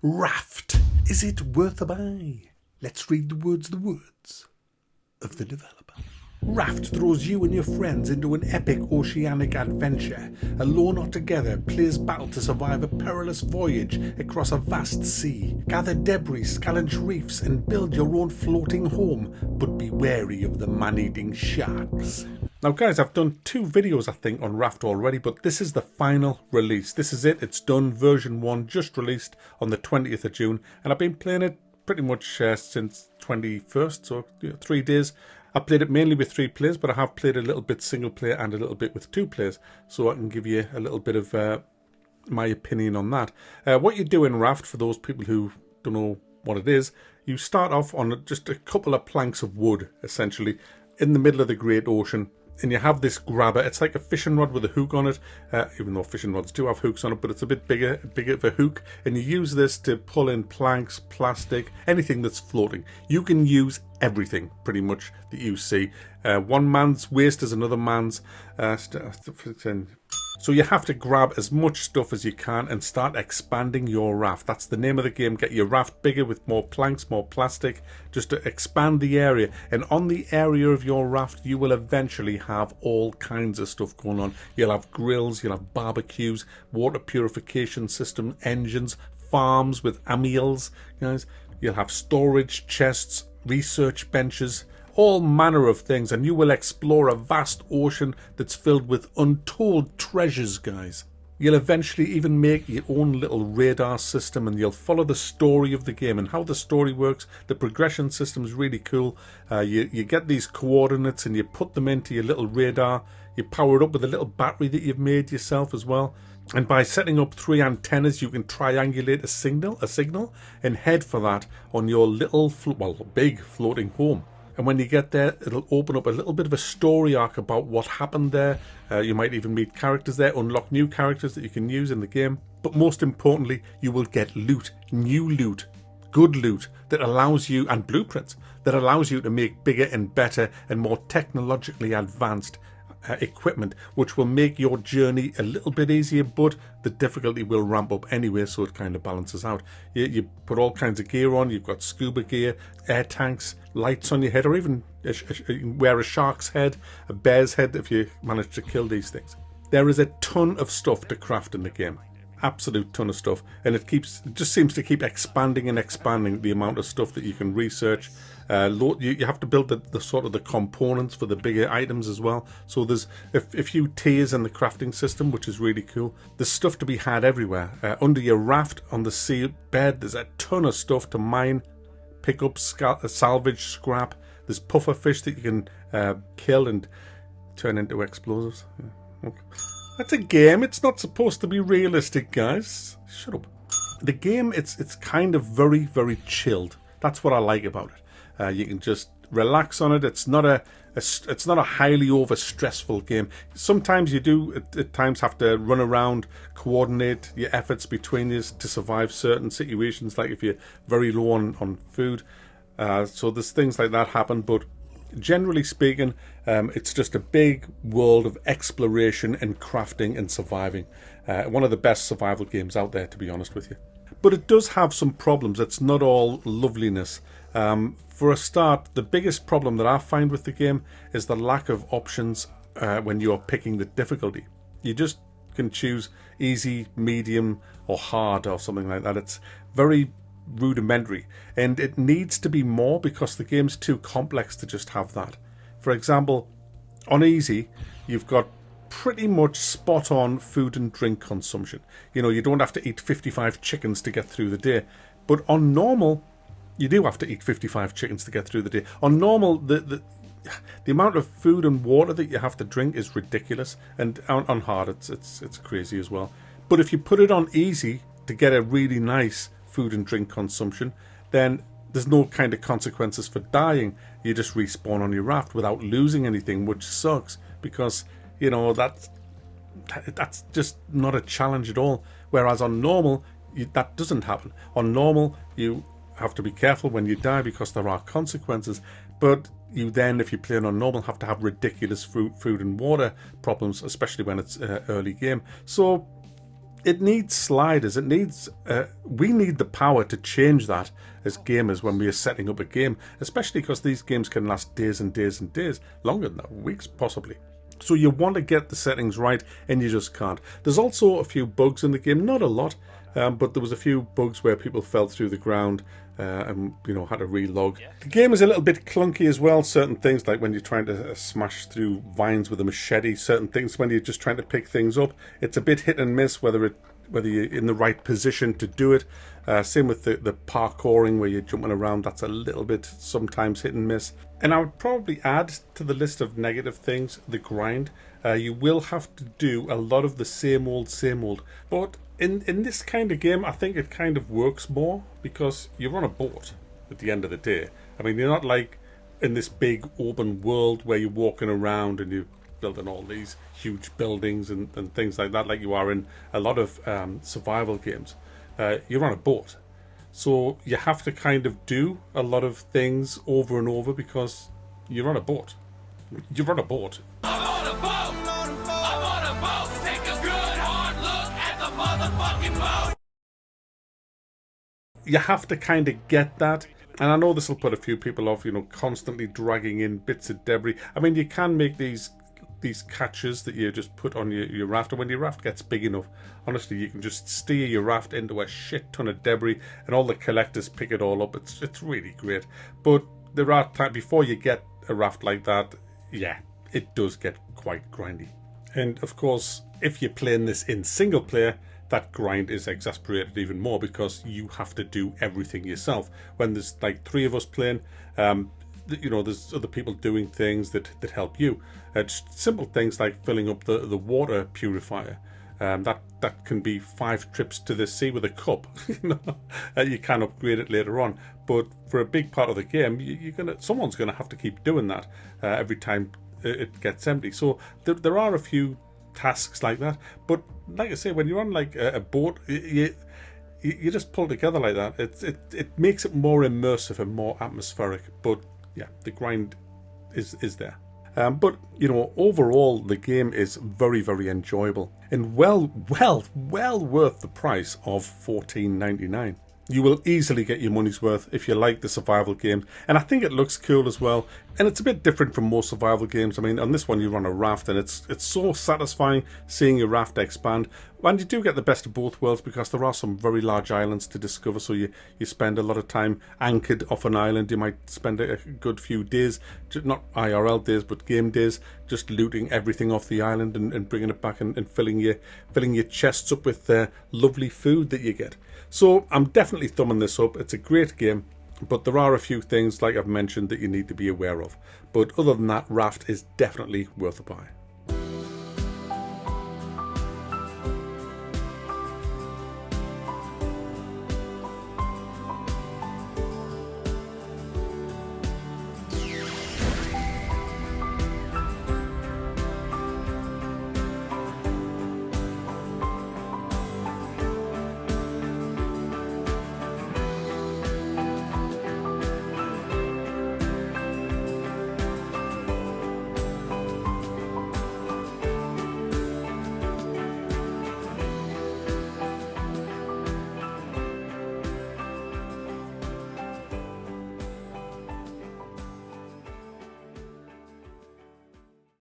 Raft. Is it worth a buy? Let's read the words of the developer. Raft throws you and your friends into an epic oceanic adventure. Alone or together, players battle to survive a perilous voyage across a vast sea. Gather debris, scavenge reefs, and build your own floating home, but be wary of the man-eating sharks. Now guys, I've done 2 videos I think on Raft already, but this is the final release. This is it, it's done, version 1 just released on the 20th of June, and I've been playing it pretty much since 21st, so 3 days. I played it mainly with 3 players, but I have played a little bit single player and a little bit with 2 players, so I can give you a little bit of my opinion on that. What you do in Raft, for those people who don't know what it is, you start off on just a couple of planks of wood, essentially, in the middle of the Great Ocean. And you have this grabber. It's like a fishing rod with a hook on it, even though fishing rods do have hooks on it, but it's a bit bigger of a hook. And you use this to pull in planks, plastic, anything that's floating. You can use everything, pretty much, that you see. One man's waste is another man's. So you have to grab as much stuff as you can and start expanding your raft. That's the name of the game. Get your raft bigger with more planks, more plastic, just to expand the area. And on the area of your raft, you will eventually have all kinds of stuff going on. You'll have grills, you'll have barbecues, water purification system, engines, farms with amiels, guys. You'll have storage chests, research benches, all manner of things, and you will explore a vast ocean that's filled with untold treasures, guys. You'll eventually even make your own little radar system, and you'll follow the story of the game and how the story works. The progression system is really cool. You get these coordinates and you put them into your little radar. You power it up with a little battery that you've made yourself as well. And by setting up 3 antennas, you can triangulate a signal, and head for that on your little, big floating home. And when you get there, it'll open up a little bit of a story arc about what happened there. You might even meet characters there, unlock new characters that you can use in the game. But most importantly, you will get loot, new loot, good loot that allows you, and blueprints, that allows you to make bigger and better and more technologically advanced equipment, which will make your journey a little bit easier, but the difficulty will ramp up anyway, so it kind of balances out. You put all kinds of gear on. You've got scuba gear, air tanks, lights on your head, or even wear a shark's head, a bear's head if you manage to kill these things. There is a ton of stuff to craft in the game. Absolute ton of stuff, and it just seems to keep expanding and expanding the amount of stuff that you can research. You have to build the sort of the components for the bigger items as well. So there's a few tiers in the crafting system, which is really cool. There's stuff to be had everywhere. Under your raft on the sea bed, there's a ton of stuff to mine, pick up, salvage, scrap. There's puffer fish that you can kill and turn into explosives. Yeah. Okay. That's a game. It's not supposed to be realistic, guys. Shut up. The game, it's kind of very, very chilled. That's what I like about it. You can just relax on it. It's not a highly over stressful game. Sometimes you do at times have to run around, coordinate your efforts between you to survive certain situations, like if you're very low on food. So there's things like that happen, but generally speaking, it's just a big world of exploration and crafting and surviving. One of the best survival games out there, to be honest with you. But it does have some problems. It's not all loveliness. For a start, the biggest problem that I find with the game is the lack of options when you're picking the difficulty. You just can choose easy, medium, or hard, or something like that. It's very rudimentary, and it needs to be more because the game's too complex to just have that. For example, on easy, you've got pretty much spot on food and drink consumption. You don't have to eat 55 chickens to get through the day. But on normal, you do have to eat 55 chickens to get through the day. On normal, the amount of food and water that you have to drink is ridiculous, and on hard, it's crazy as well. But if you put it on easy to get a really nice food and drink consumption, then there's no kind of consequences for dying. You just respawn on your raft without losing anything, which sucks because that's just not a challenge at all. Whereas on normal, that doesn't happen. On normal, you have to be careful when you die because there are consequences, but you then, if you're playing on normal, have to have ridiculous food and water problems, especially when it's early game. So it needs sliders. It needs. We need the power to change that as gamers when we are setting up a game, especially because these games can last days and days and days, longer than that, weeks possibly. So you want to get the settings right, and you just can't. There's also a few bugs in the game, not a lot, but there was a few bugs where people fell through the ground and had to relog. The game is a little bit clunky as well. Certain things, like when you're trying to smash through vines with a machete, certain things when you're just trying to pick things up, it's a bit hit and miss whether you're in the right position to do it. Same with the parkouring where you're jumping around. That's a little bit sometimes hit and miss. And I would probably add to the list of negative things the grind. You will have to do a lot of the same old. But in this kind of game, I think it kind of works more because you're on a boat at the end of the day. I mean, you're not like in this big open world where you're walking around and you're building all these huge buildings and things like that, like you are in a lot of survival games. You're on a boat. So you have to kind of do a lot of things over and over because you're on a boat. You're on a boat. I'm on a boat! I'm on a boat! Take a good hard look at the motherfucking boat! You have to kind of get that. And I know this will put a few people off, constantly dragging in bits of debris. I mean, you can make these catches that you just put on your raft, and when your raft gets big enough, honestly, you can just steer your raft into a shit ton of debris and all the collectors pick it all up. It's really great. But there are times before you get a raft like that, yeah, it does get quite grindy. And of course, if you're playing this in single player, that grind is exasperated even more because you have to do everything yourself. When there's like 3 of us playing, there's other people doing things that help you. Just simple things like filling up the water purifier. That can be 5 trips to the sea with a cup. You can upgrade it later on, but for a big part of the game, someone's gonna have to keep doing that every time it gets empty. So there are a few tasks like that. But like I say, when you're on like a boat, you just pull together like that. It makes it more immersive and more atmospheric. But yeah, the grind is there. But overall, the game is very, very enjoyable and well worth the price of $14.99. You will easily get your money's worth if you like the survival game, and I think it looks cool as well. And it's a bit different from most survival games. I mean, on this one you're on a raft, and it's so satisfying seeing your raft expand. And you do get the best of both worlds because there are some very large islands to discover, so you spend a lot of time anchored off an island. You might spend a good few days, not IRL days, but game days, just looting everything off the island and bringing it back and filling your chests up with lovely food that you get. So I'm definitely thumbing this up. It's a great game, but there are a few things, like I've mentioned, that you need to be aware of. But other than that, Raft is definitely worth a buy.